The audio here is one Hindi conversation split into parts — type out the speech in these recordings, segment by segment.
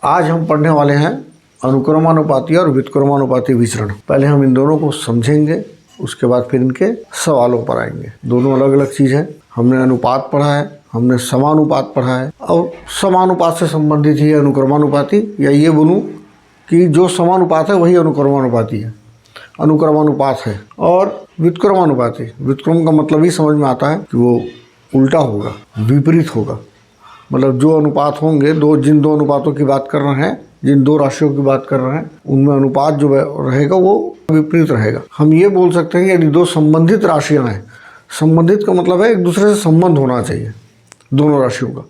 आज हम पढ़ने वाले हैं अनुक्रमानुपाती और व्युत्क्रमानुपाती विचरण। पहले हम इन दोनों को समझेंगे, उसके बाद फिर इनके सवालों पर आएंगे। दोनों अलग अलग चीज़ है। हमने अनुपात पढ़ा है, हमने समानुपात पढ़ा है, और समानुपात से संबंधित ही अनुक्रमानुपाती, या ये बोलूँ कि जो समानुपात है वही अनुक्रमानुपाती है, अनुक्रमानुपात है। और व्युत्क्रमानुपाती, व्युत्क्रम का मतलब ही समझ में आता है कि वो उल्टा होगा, विपरीत होगा। मतलब जो अनुपात होंगे, जिन दो अनुपातों की बात कर रहे हैं, जिन दो राशियों की बात कर रहे हैं, उनमें अनुपात जो रहेगा वो विपरीत रहेगा। हम ये बोल सकते हैं यदि दो संबंधित राशियां हैं, संबंधित का मतलब है एक दूसरे से संबंध होना चाहिए दोनों राशियों का।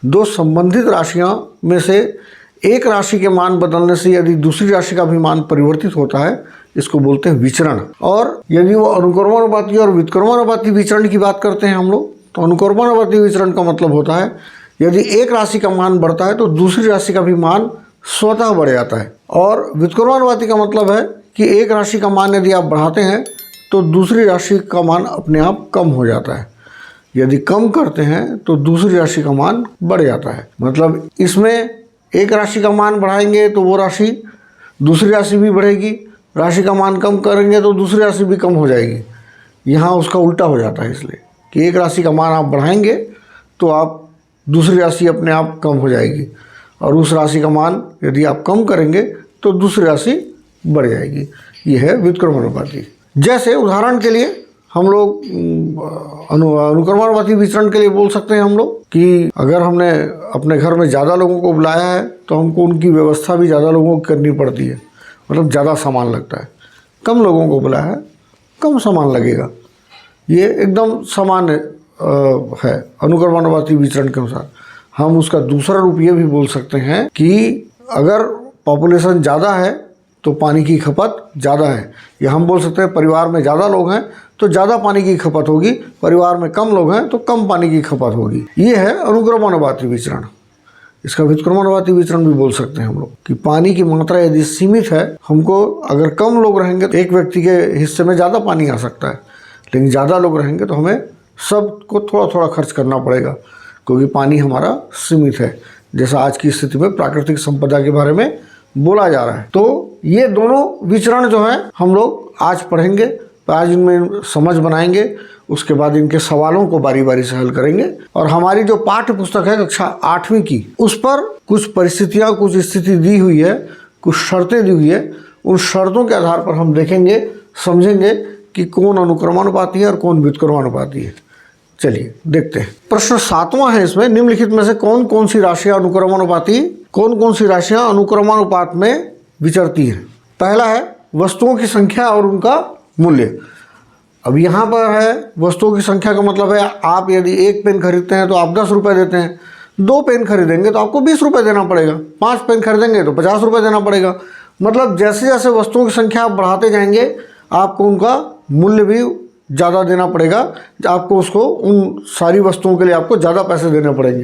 दो संबंधित राशियां में से एक राशि के मान बदलने से यदि दूसरी राशि का भी मान परिवर्तित होता है, इसको बोलते हैं विचरण। और यदि वो अनुक्रमानुपाती और व्युत्क्रमानुपाती विचरण की बात करते हैं हम लोग, तो अनुक्रमानुपाती विचरण का मतलब होता है यदि एक राशि का मान बढ़ता है तो दूसरी राशि का भी मान स्वतः बढ़ जाता है। और व्युत्क्रमानुपाती का मतलब है कि एक राशि का मान यदि आप बढ़ाते हैं तो दूसरी राशि का मान अपने आप कम हो जाता है। यदि कम करते हैं तो दूसरी राशि का मान बढ़ जाता है। मतलब इसमें एक राशि का मान बढ़ाएंगे तो वो राशि, दूसरी राशि भी बढ़ेगी, राशि का मान कम करेंगे तो दूसरी राशि भी कम हो जाएगी। यहाँ उसका उल्टा हो जाता है, इसलिए कि एक राशि का मान आप बढ़ाएंगे तो आप दूसरी राशि अपने आप कम हो जाएगी, और उस राशि का मान यदि आप कम करेंगे तो दूसरी राशि बढ़ जाएगी। ये है व्युत्क्रमानुपाती। जैसे उदाहरण के लिए हम लोग अनुक्रमानुपाती विचरण के लिए बोल सकते हैं हम लोग कि अगर हमने अपने घर में ज़्यादा लोगों को बुलाया है तो हमको उनकी व्यवस्था भी ज़्यादा लोगों को करनी पड़ती है, मतलब ज़्यादा सामान लगता है। कम लोगों को बुलाया है, कम सामान लगेगा। ये एकदम सामान्य है अनुक्रमानुपाती विचरण के अनुसार। हम उसका दूसरा रूप ये भी बोल सकते हैं कि अगर पॉपुलेशन ज़्यादा है तो पानी की खपत ज़्यादा है, या हम बोल सकते हैं परिवार में ज़्यादा लोग हैं तो ज़्यादा पानी की खपत होगी, परिवार में कम लोग हैं तो कम पानी की खपत होगी। ये है अनुक्रमानुपाती विचरण। इसका व्युत्क्रमानुपाती विचरण भी बोल सकते हैं हम लोग कि पानी की मात्रा यदि सीमित है, हमको अगर कम लोग रहेंगे तो एक व्यक्ति के हिस्से में ज़्यादा पानी आ सकता है, लेकिन ज़्यादा लोग रहेंगे तो हमें सबको थोड़ा थोड़ा खर्च करना पड़ेगा, क्योंकि पानी हमारा सीमित है। जैसा आज की स्थिति में प्राकृतिक संपदा के बारे में बोला जा रहा है। तो ये दोनों विचरण जो है हम लोग आज पढ़ेंगे, आज इनमें समझ बनाएंगे, उसके बाद इनके सवालों को बारी बारी से हल करेंगे। और हमारी जो पाठ्य पुस्तक है कक्षा 8वीं की, उस पर कुछ परिस्थितियाँ, कुछ स्थिति दी हुई है, कुछ शर्तें दी हुई है। उन शर्तों के आधार पर हम देखेंगे, समझेंगे कि कौन अनुक्रमानुपाती है और कौन व्युत्क्रमानुपाती है। चलिए देखते हैं। प्रश्न 7वां है इसमें, निम्नलिखित में से कौन कौन सी राशियां अनुक्रमानुपाती, कौन कौन सी राशियां अनुक्रमानुपात में विचरती हैं। पहला है वस्तुओं की संख्या और उनका मूल्य। अब यहाँ पर है वस्तुओं की संख्या का मतलब है आप यदि एक पेन खरीदते हैं तो आप 10 रुपये देते हैं, 2 पेन खरीदेंगे तो आपको 20 रुपये देना पड़ेगा, 5 पेन खरीदेंगे तो 50 रुपये देना पड़ेगा। मतलब जैसे जैसे वस्तुओं की संख्या आप बढ़ाते जाएंगे आपको उनका मूल्य भी ज़्यादा देना पड़ेगा, आपको उसको उन सारी वस्तुओं के लिए आपको ज़्यादा पैसे देने पड़ेंगे।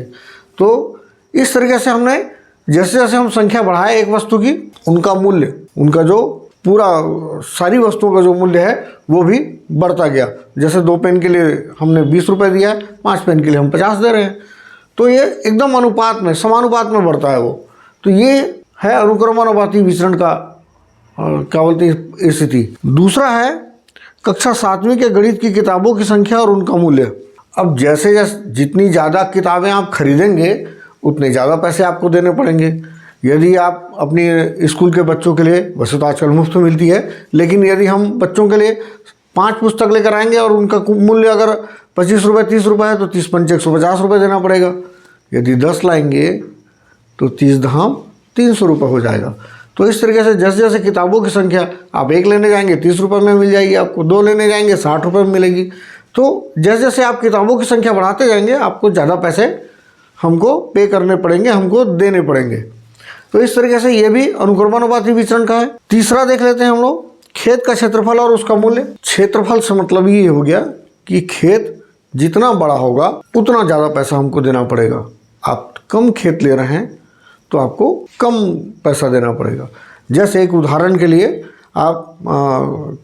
तो इस तरीके से हमने जैसे जैसे हम संख्या बढ़ाए एक वस्तु की, उनका मूल्य, उनका जो पूरा सारी वस्तुओं का जो मूल्य है वो भी बढ़ता गया। जैसे 2 पेन के लिए हमने 20 रुपये दिया है, 5 पेन के लिए हम 50 दे रहे हैं। तो ये एकदम अनुपात में, समानुपात में बढ़ता है वो। तो ये है अनुक्रमानुपाती विचरण का क्या बोलते हैं स्थिति। दूसरा है कक्षा 7वीं के गणित की किताबों की संख्या और उनका मूल्य। अब जैसे जैसे जितनी ज़्यादा किताबें आप खरीदेंगे उतने ज़्यादा पैसे आपको देने पड़ेंगे। यदि आप अपनी स्कूल के बच्चों के लिए, वैसे तो आजकल मुफ्त मिलती है, लेकिन यदि हम बच्चों के लिए 5 पुस्तक लेकर आएंगे और उनका मूल्य अगर 25 रुपये 30 रुपये है तो 30 पंचे 150 रुपये देना पड़ेगा। यदि 10 लाएंगे तो 30 धाम 300 रुपये हो जाएगा। तो इस तरीके से जैसे जैसे किताबों की संख्या, आप 1 लेने जाएंगे 30 रुपये में मिल जाएगी, आपको 2 लेने जाएंगे 60 रुपये में मिलेगी। तो जैसे जैसे आप किताबों की संख्या बढ़ाते जाएंगे आपको ज़्यादा पैसे हमको पे करने पड़ेंगे, हमको देने पड़ेंगे। तो इस तरीके से ये भी अनुक्रमानुपाती विचरण का है। तीसरा देख लेते हैं हम लोग, खेत का क्षेत्रफल और उसका मूल्य। क्षेत्रफल से मतलब ये हो गया कि खेत जितना बड़ा होगा उतना ज़्यादा पैसा हमको देना पड़ेगा। आप कम खेत ले रहे हैं तो आपको कम पैसा देना पड़ेगा। जैसे एक उदाहरण के लिए आप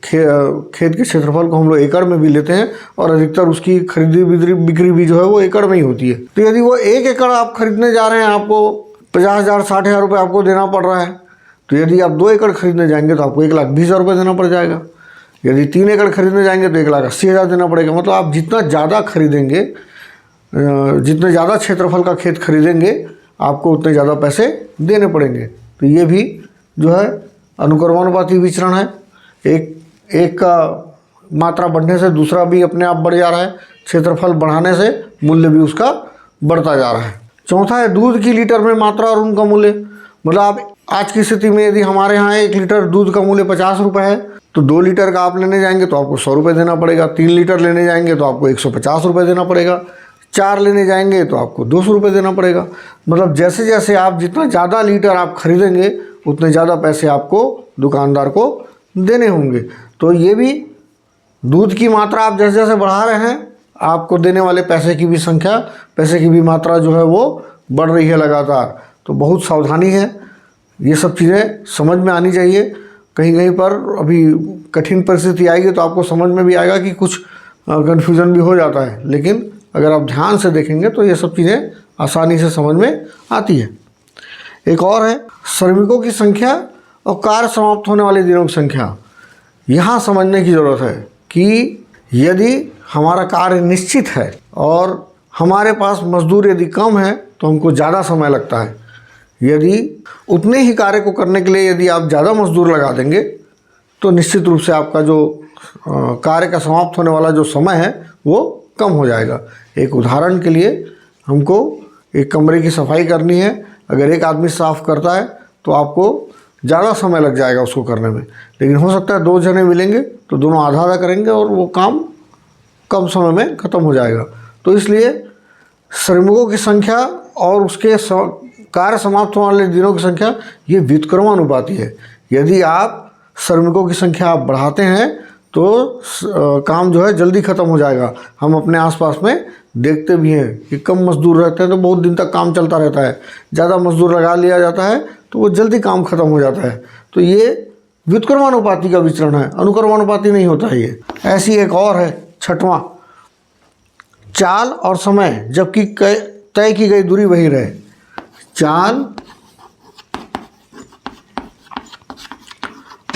खेत के क्षेत्रफल को हम लोग एकड़ में भी लेते हैं और अधिकतर उसकी खरीदी बिक्री भी जो है वो एकड़ में ही होती है। तो यदि वो 1 एकड़ आप खरीदने जा रहे हैं, आपको 50,000 60,000 रुपये आपको देना पड़ रहा है। तो यदि आप 2 एकड़ खरीदने जाएंगे तो आपको 1,20,000 रुपये देना पड़ जाएगा। यदि 3 एकड़ खरीदने जाएंगे तो 1,80,000 देना पड़ेगा। मतलब आप जितना ज़्यादा खरीदेंगे, जितने ज़्यादा क्षेत्रफल का खेत खरीदेंगे, आपको उतने ज़्यादा पैसे देने पड़ेंगे। तो ये भी जो है अनुक्रमानुपाती विचरण है। एक का मात्रा बढ़ने से दूसरा भी अपने आप बढ़ जा रहा है, क्षेत्रफल बढ़ाने से मूल्य भी उसका बढ़ता जा रहा है। चौथा है दूध की लीटर में मात्रा और उनका मूल्य। मतलब आप आज की स्थिति में यदि हमारे यहाँ 1 लीटर दूध का मूल्य 50 रुपये है, तो 2 लीटर का आप लेने जाएंगे तो आपको 100 रुपये देना पड़ेगा। 3 लीटर लेने जाएंगे तो आपको 150 रुपये देना पड़ेगा। 4 लेने जाएंगे तो आपको 200 रुपये देना पड़ेगा। मतलब जैसे जैसे आप जितना ज़्यादा लीटर आप खरीदेंगे उतने ज़्यादा पैसे आपको दुकानदार को देने होंगे। तो ये भी दूध की मात्रा आप जैसे जैसे बढ़ा रहे हैं, आपको देने वाले पैसे की भी संख्या, पैसे की भी मात्रा जो है वो बढ़ रही है लगातार। तो बहुत सावधानी है, ये सब चीज़ें समझ में आनी चाहिए। कहीं कहीं पर अभी कठिन परिस्थिति आएगी तो आपको समझ में भी आएगा कि कुछ कन्फ्यूज़न भी हो जाता है, लेकिन अगर आप ध्यान से देखेंगे तो ये सब चीज़ें आसानी से समझ में आती है। एक और है श्रमिकों की संख्या और कार्य समाप्त होने वाले दिनों की संख्या। यहाँ समझने की ज़रूरत है कि यदि हमारा कार्य निश्चित है और हमारे पास मजदूर यदि कम है तो हमको ज़्यादा समय लगता है। यदि उतने ही कार्य को करने के लिए यदि आप ज़्यादा मजदूर लगा देंगे तो निश्चित रूप से आपका जो कार्य का समाप्त होने वाला जो समय है वो कम हो जाएगा। एक उदाहरण के लिए हमको एक कमरे की सफाई करनी है, अगर एक आदमी साफ़ करता है तो आपको ज़्यादा समय लग जाएगा उसको करने में, लेकिन हो सकता है 2 जने मिलेंगे तो दोनों आधा आधा करेंगे और वो काम कम समय में ख़त्म हो जाएगा। तो इसलिए श्रमिकों की संख्या और उसके कार्य समाप्त होने वाले दिनों की संख्या ये व्युत्क्रमानुपाती है। यदि आप श्रमिकों की संख्या आप बढ़ाते हैं तो काम जो है जल्दी ख़त्म हो जाएगा। हम अपने आसपास में देखते भी हैं कि कम मजदूर रहते हैं तो बहुत दिन तक काम चलता रहता है, ज़्यादा मजदूर लगा लिया जाता है तो वो जल्दी काम ख़त्म हो जाता है। तो ये व्युत्क्रमानुपाती का विचरण है, अनुक्रमानुपाती नहीं होता है ये। ऐसी एक और है 6वां, चाल और समय जबकि तय की गई दूरी वही रहे। चाल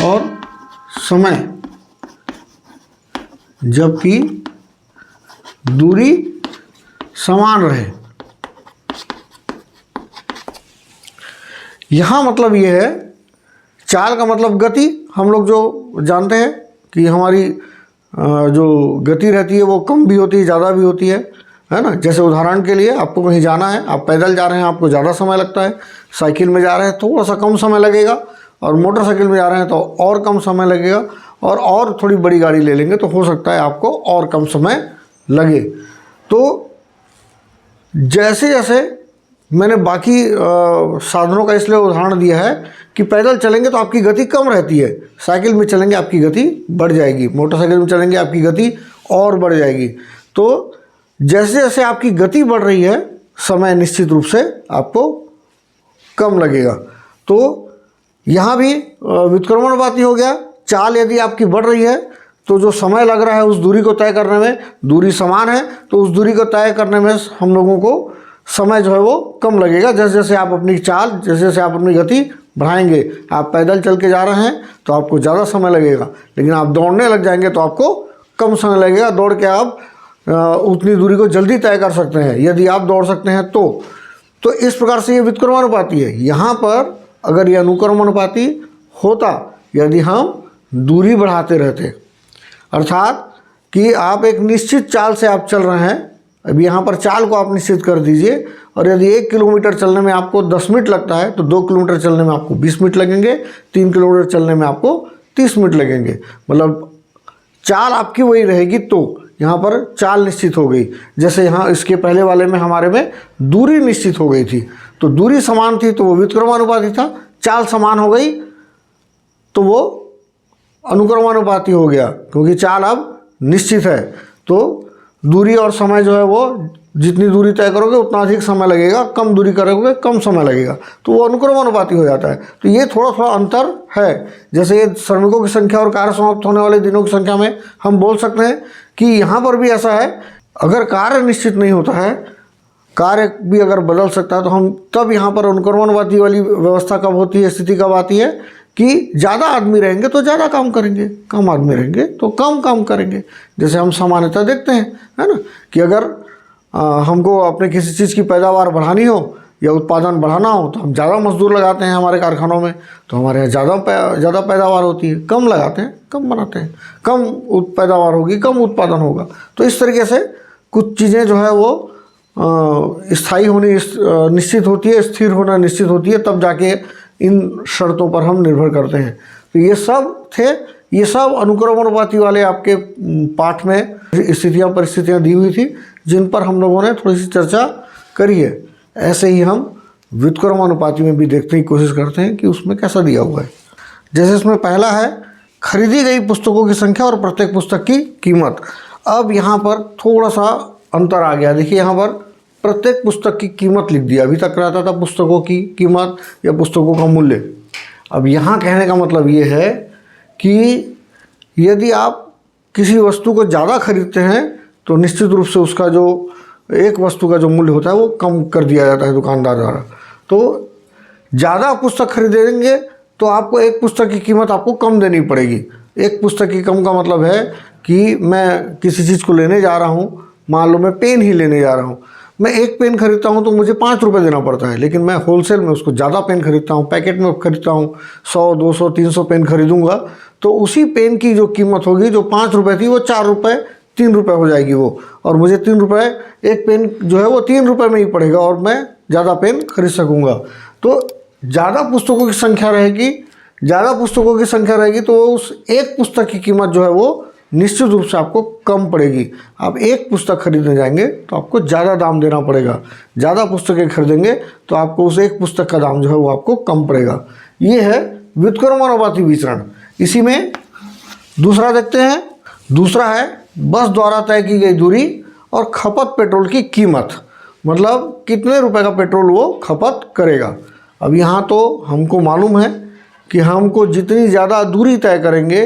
और समय जबकि दूरी समान रहे। यहाँ मतलब ये है, चाल का मतलब गति। हम लोग जो जानते हैं कि हमारी जो गति रहती है वो कम भी होती है, ज़्यादा भी होती है ना। जैसे उदाहरण के लिए आपको कहीं जाना है, आप पैदल जा रहे हैं आपको ज़्यादा समय लगता है, साइकिल में जा रहे हैं थोड़ा सा कम समय लगेगा, और मोटरसाइकिल में जा रहे हैं तो और कम समय लगेगा, और थोड़ी बड़ी गाड़ी ले लेंगे तो हो सकता है आपको और कम समय लगे। तो जैसे जैसे मैंने बाकी साधनों का इसलिए उदाहरण दिया है कि पैदल चलेंगे तो आपकी गति कम रहती है, साइकिल में चलेंगे आपकी गति बढ़ जाएगी, मोटरसाइकिल में चलेंगे आपकी गति और बढ़ जाएगी। तो जैसे जैसे आपकी गति बढ़ रही है समय निश्चित रूप से आपको कम लगेगा। तो यहाँ भी व्युत्क्रमानुपाती हो गया। चाल यदि आपकी बढ़ रही है तो जो समय लग रहा है उस दूरी को तय करने में, दूरी समान है तो उस दूरी को तय करने में हम लोगों को समय जो है वो कम लगेगा। जैसे जैसे आप अपनी चाल, जैसे जैसे आप अपनी गति बढ़ाएंगे, आप पैदल चल के जा रहे हैं तो आपको ज़्यादा समय लगेगा, लेकिन आप दौड़ने लग जाएंगे तो आपको कम समय लगेगा। दौड़ के आप उतनी दूरी को जल्दी तय कर सकते हैं यदि आप दौड़ सकते हैं तो इस प्रकार से ये व्युत्क्रमानुपाती है। यहाँ पर अगर ये अनुक्रमानुपाती होता यदि हम दूरी बढ़ाते रहते, अर्थात कि आप एक निश्चित चाल से आप चल रहे हैं, अब यहाँ पर चाल को आप निश्चित कर दीजिए, और यदि 1 किलोमीटर चलने में आपको 10 मिनट लगता है तो 2 किलोमीटर चलने में आपको 20 मिनट लगेंगे, 3 किलोमीटर चलने में आपको 30 मिनट लगेंगे। मतलब चाल आपकी वही रहेगी। तो यहाँ पर चाल निश्चित हो गई। जैसे यहाँ इसके पहले वाले में हमारे में दूरी निश्चित हो गई थी, तो दूरी समान थी तो वो व्युत्क्रमानुपाती था, चाल समान हो गई तो वो अनुक्रमानुपाती हो गया, क्योंकि चाल अब निश्चित है। तो दूरी और समय जो है वो जितनी दूरी तय करोगे उतना अधिक समय लगेगा, कम दूरी करोगे कम समय लगेगा, तो वो अनुक्रमानुपाती हो जाता है। तो ये थोड़ा थोड़ा अंतर है। जैसे ये श्रमिकों की संख्या और कार्य समाप्त होने वाले दिनों की संख्या में हम बोल सकते हैं कि यहाँ पर भी ऐसा है, अगर कार्य निश्चित नहीं होता है कार्य भी अगर बदल सकता है तो हम तब यहाँ पर अनुक्रमणवादी वाली व्यवस्था कब होती है, स्थिति कब आती है कि ज़्यादा आदमी रहेंगे तो ज़्यादा काम करेंगे, कम आदमी रहेंगे तो कम काम करेंगे। जैसे हम सामान्यतः देखते हैं, है ना, कि अगर हमको अपने किसी चीज़ की पैदावार बढ़ानी हो या उत्पादन बढ़ाना हो तो हम ज़्यादा मजदूर लगाते हैं हमारे कारखानों में, तो हमारे यहाँ ज़्यादा पैदावार होती है। कम लगाते हैं कम बनाते हैं, कम पैदावार होगी कम उत्पादन होगा। तो इस तरीके से कुछ चीज़ें जो है वो स्थायी होनी निश्चित होती है, स्थिर होना निश्चित होती है, तब जाके इन शर्तों पर हम निर्भर करते हैं। तो ये सब थे, ये सब अनुक्रमणवादी वाले आपके पाठ में स्थितियाँ परिस्थितियाँ दी हुई थी जिन पर हम लोगों ने थोड़ी सी चर्चा करी है। ऐसे ही हम व्युत्क्रमानुपाती में भी देखने की कोशिश करते हैं कि उसमें कैसा दिया हुआ है। जैसे इसमें पहला है खरीदी गई पुस्तकों की संख्या और प्रत्येक पुस्तक की कीमत। अब यहाँ पर थोड़ा सा अंतर आ गया। देखिए यहाँ पर प्रत्येक पुस्तक की कीमत लिख दिया। अभी तक रहता था पुस्तकों की कीमत या पुस्तकों का मूल्य। अब यहाँ कहने का मतलब ये है कि यदि आप किसी वस्तु को ज़्यादा खरीदते हैं तो निश्चित रूप से उसका जो एक वस्तु का जो मूल्य होता है वो कम कर दिया जाता है दुकानदार द्वारा। तो ज़्यादा पुस्तक खरीदेंगे तो आपको एक पुस्तक की कीमत आपको कम देनी पड़ेगी। एक पुस्तक की कम का मतलब है कि मैं किसी चीज़ को लेने जा रहा हूँ, मान लो मैं पेन ही लेने जा रहा हूँ, मैं एक पेन खरीदता हूँ तो मुझे 5 रुपये देना पड़ता है, लेकिन मैं होलसेल में उसको ज़्यादा पेन खरीदता हूँ, पैकेट में खरीदता हूँ, 100 200 300 पेन खरीदूँगा तो उसी पेन की जो कीमत होगी जो 5 रुपये थी वो 4 रुपये 3 रुपये हो जाएगी वो, और मुझे 3 रुपये एक पेन जो है वो 3 रुपये में ही पड़ेगा और मैं ज़्यादा पेन खरीद सकूँगा। तो ज़्यादा पुस्तकों की संख्या रहेगी, ज़्यादा पुस्तकों की संख्या रहेगी तो उस एक पुस्तक की कीमत जो है वो निश्चित रूप से आपको कम पड़ेगी। आप एक पुस्तक खरीदने जाएंगे तो आपको ज़्यादा दाम देना पड़ेगा, ज़्यादा पुस्तकें खरीदेंगे तो आपको उस एक पुस्तक का दाम जो है वो आपको कम पड़ेगा। ये है व्युत्क्रमानुपाती विचरण। इसी में दूसरा देखते हैं। दूसरा है बस द्वारा तय की गई दूरी और खपत पेट्रोल की कीमत, मतलब कितने रुपए का पेट्रोल वो खपत करेगा। अब यहाँ तो हमको मालूम है कि हमको जितनी ज़्यादा दूरी तय करेंगे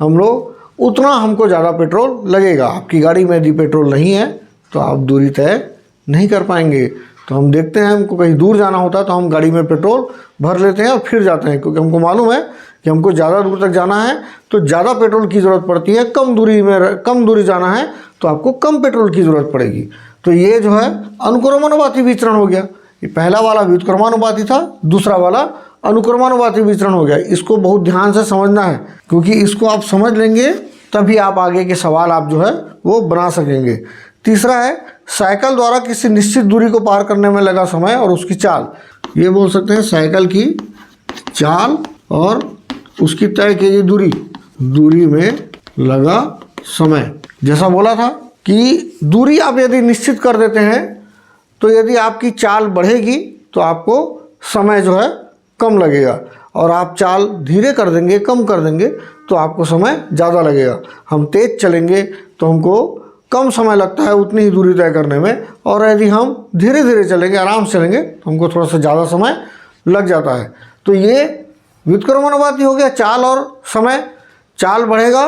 हम लोग उतना हमको ज़्यादा पेट्रोल लगेगा। आपकी गाड़ी में यदि पेट्रोल नहीं है तो आप दूरी तय नहीं कर पाएंगे। तो हम देखते हैं हमको कहीं दूर जाना होता है तो हम गाड़ी में पेट्रोल भर लेते हैं और फिर जाते हैं, क्योंकि हमको मालूम है कि हमको ज़्यादा दूर तक जाना है तो ज़्यादा पेट्रोल की ज़रूरत पड़ती है। कम दूरी जाना है तो आपको कम पेट्रोल की ज़रूरत पड़ेगी। तो ये जो है अनुक्रमानुपाती विचरण हो गया। ये पहला वाला व्युत्क्रमानुपाती था, दूसरा वाला अनुक्रमानुपाती विचरण हो गया। इसको बहुत ध्यान से समझना है, क्योंकि इसको आप समझ लेंगे तभी आप आगे के सवाल आप जो है वो बना सकेंगे। तीसरा है साइकिल द्वारा किसी निश्चित दूरी को पार करने में लगा समय और उसकी चाल। ये बोल सकते हैं साइकिल की चाल और उसकी तय की गई दूरी में लगा समय। जैसा बोला था कि दूरी आप यदि निश्चित कर देते हैं तो यदि आपकी चाल बढ़ेगी तो आपको समय जो है कम लगेगा, और आप चाल धीरे कर देंगे, कम कर देंगे तो आपको समय ज़्यादा लगेगा। हम तेज़ चलेंगे तो हमको कम समय लगता है उतनी ही दूरी तय करने में, और यदि हम धीरे धीरे चलेंगे, आराम से चलेंगे तो हमको थोड़ा सा ज़्यादा समय लग जाता है। तो ये व्युत्क्रमानुपाती हो गया, चाल और समय। चाल बढ़ेगा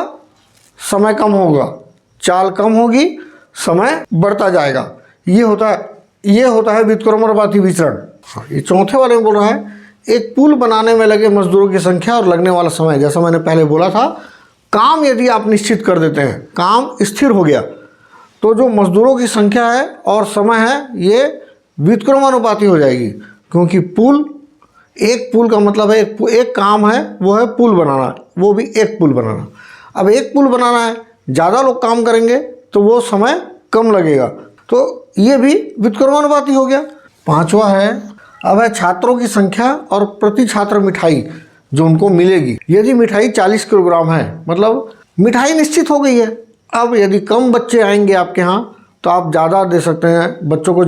समय कम होगा, चाल कम होगी समय बढ़ता जाएगा। ये होता है व्युत्क्रमानुपाती विचरण। ये चौथे वाले में बोल रहा है एक पुल बनाने में लगे मजदूरों की संख्या और लगने वाला समय। जैसा मैंने पहले बोला था, काम यदि आप निश्चित कर देते हैं, काम स्थिर हो गया, तो जो मजदूरों की संख्या है और समय है ये व्युत्क्रमानुपाती हो जाएगी। क्योंकि एक पुल का मतलब है एक काम है वो है पुल बनाना, वो भी एक पुल बनाना। अब एक पुल बनाना है, ज़्यादा लोग काम करेंगे तो वो समय कम लगेगा, तो ये भी व्युत्क्रमानुपाती हो गया। पांचवा है अब है छात्रों की संख्या और प्रति छात्र मिठाई जो उनको मिलेगी। यदि मिठाई 40 किलोग्राम है, मतलब मिठाई निश्चित हो गई है। अब यदि कम बच्चे आएंगे आपके यहाँ तो आप ज़्यादा दे सकते हैं बच्चों को,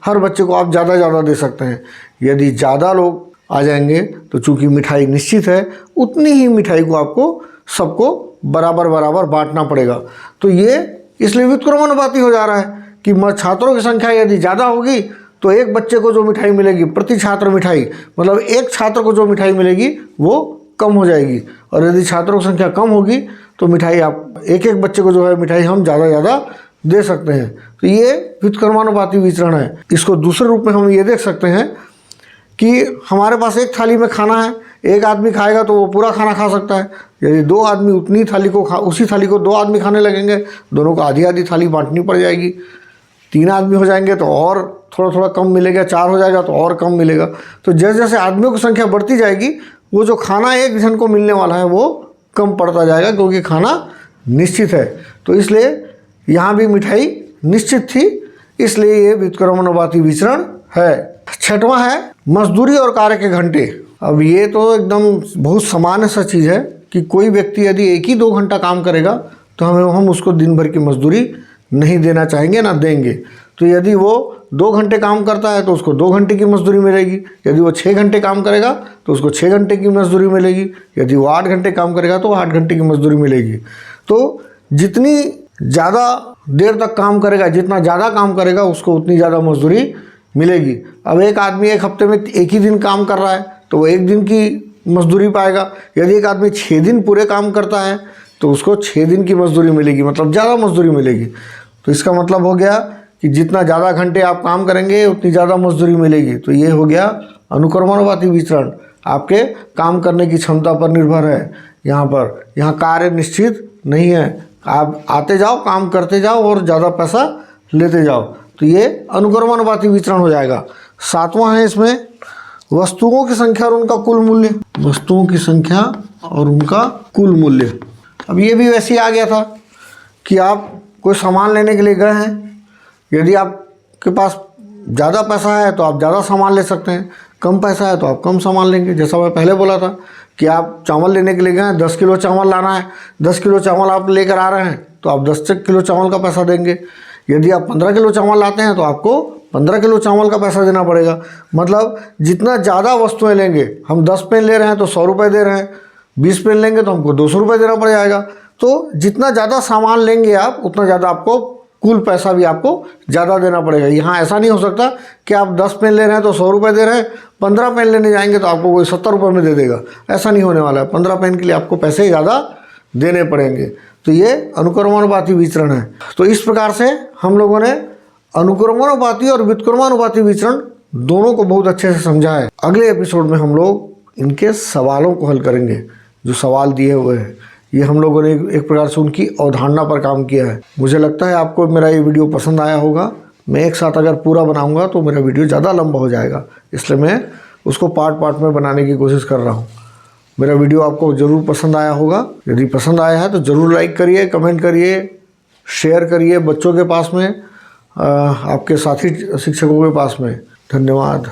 हर बच्चे को आप ज़्यादा दे सकते हैं। यदि ज़्यादा लोग आ जाएंगे तो चूँकि मिठाई निश्चित है उतनी ही मिठाई को आपको सबको बराबर बांटना पड़ेगा। तो ये इसलिए व्युत्क्रमानुपाती हो जा रहा है कि छात्रों की संख्या यदि ज़्यादा होगी तो एक बच्चे को जो मिठाई मिलेगी प्रति छात्र मिठाई, मतलब एक छात्र को जो मिठाई मिलेगी वो कम हो जाएगी। और यदि छात्रों की संख्या कम होगी तो मिठाई आप एक बच्चे को जो है मिठाई हम ज़्यादा दे सकते हैं। तो ये व्युत्क्रमानुपाती विचरण है। इसको दूसरे रूप में हम ये देख सकते हैं कि हमारे पास एक थाली में खाना है, एक आदमी खाएगा तो वो पूरा खाना खा सकता है। यदि दो आदमी उसी थाली को दो आदमी खाने लगेंगे, दोनों को आधी आधी थाली बांटनी पड़ जाएगी। 3 आदमी हो जाएंगे तो और थोड़ा थोड़ा कम मिलेगा, 4 हो जाएगा तो और कम मिलेगा। तो जैसे जैसे आदमियों की संख्या बढ़ती जाएगी, वो जो खाना एक जन को मिलने वाला है वो कम पड़ता जाएगा, क्योंकि खाना निश्चित है। तो इसलिए यहाँ भी मिठाई निश्चित थी, इसलिए ये व्युत्क्रमानुपाती विचरण है। 6वां है मजदूरी और कार्य के घंटे। अब ये तो एकदम बहुत सामान्य सा चीज़ है कि कोई व्यक्ति यदि एक ही 2 घंटा काम करेगा तो हम उसको दिन भर की मजदूरी नहीं देना चाहेंगे, ना देंगे। तो यदि वो 2 घंटे काम करता है तो उसको 2 घंटे की मजदूरी मिलेगी। यदि वो 6 घंटे काम करेगा तो उसको 6 घंटे की मजदूरी मिलेगी। यदि वो 8 घंटे काम करेगा तो 8 घंटे की मजदूरी मिलेगी। तो जितनी ज़्यादा देर तक काम करेगा, जितना ज़्यादा काम करेगा, उसको उतनी ज़्यादा मजदूरी मिलेगी। अब एक आदमी एक हफ्ते में एक ही दिन काम कर रहा है तो वो 1 दिन की मजदूरी पाएगा। यदि एक आदमी 6 दिन पूरे काम करता है तो उसको 6 दिन की मजदूरी मिलेगी, मतलब ज़्यादा मजदूरी मिलेगी। तो इसका मतलब हो गया कि जितना ज़्यादा घंटे आप काम करेंगे उतनी ज़्यादा मजदूरी मिलेगी। तो ये हो गया अनुक्रमानुपाती विचरण, आपके काम करने की क्षमता पर निर्भर है। यहाँ कार्य निश्चित नहीं है, आप आते जाओ, काम करते जाओ और ज़्यादा पैसा लेते जाओ। तो ये अनुक्रमानुपाती विचरण हो जाएगा। 7वां है इसमें वस्तुओं की संख्या और उनका कुल मूल्य। वस्तुओं की संख्या और उनका कुल मूल्य। अब ये भी वैसे ही आ गया था कि आप कोई सामान लेने के लिए गए हैं, यदि आपके पास ज़्यादा पैसा है तो आप ज़्यादा सामान ले सकते हैं, कम पैसा है तो आप कम सामान लेंगे। जैसा मैं पहले बोला था कि आप चावल लेने के लिए गए हैं, 10 किलो चावल लाना है, 10 किलो चावल आप लेकर आ रहे हैं तो आप 10 किलो चावल का पैसा देंगे। यदि आप 15 किलो चावल लाते हैं तो आपको 15 किलो चावल का पैसा देना पड़ेगा। मतलब जितना ज़्यादा वस्तुएं लेंगे, हम 10 पेन ले रहे हैं तो 100 रुपये दे रहे हैं, 20 पेन लेंगे तो हमको 200 रुपये देना पड़ जाएगा। तो जितना ज़्यादा सामान लेंगे आप, उतना ज़्यादा आपको कुल पैसा भी आपको ज़्यादा देना पड़ेगा। यहाँ ऐसा नहीं हो सकता कि आप 10 पेन ले रहे हैं तो 100 रुपये दे रहे हैं, 15 पेन लेने जाएंगे तो आपको कोई 70 रुपये में दे देगा। ऐसा नहीं होने वाला है। 15 पेन के लिए आपको पैसे ज़्यादा देने पड़ेंगे। तो ये अनुक्रमानुपाती विचरण है। तो इस प्रकार से हम लोगों ने अनुक्रमानुपाती और व्युत्क्रमानुपाती विचरण दोनों को बहुत अच्छे से समझा है। अगले एपिसोड में हम लोग इनके सवालों को हल करेंगे। जो सवाल दिए हुए हैं ये हम लोगों ने एक प्रकार से उनकी अवधारणा पर काम किया है। मुझे लगता है आपको मेरा ये वीडियो पसंद आया होगा। मैं एक साथ अगर पूरा बनाऊंगा तो मेरा वीडियो ज़्यादा लंबा हो जाएगा, इसलिए मैं उसको पार्ट पार्ट में बनाने की कोशिश कर रहा हूँ। मेरा वीडियो आपको ज़रूर पसंद आया होगा। यदि पसंद आया है तो ज़रूर लाइक करिए, कमेंट करिए, शेयर करिए बच्चों के पास में, आपके साथी शिक्षकों के पास में। धन्यवाद।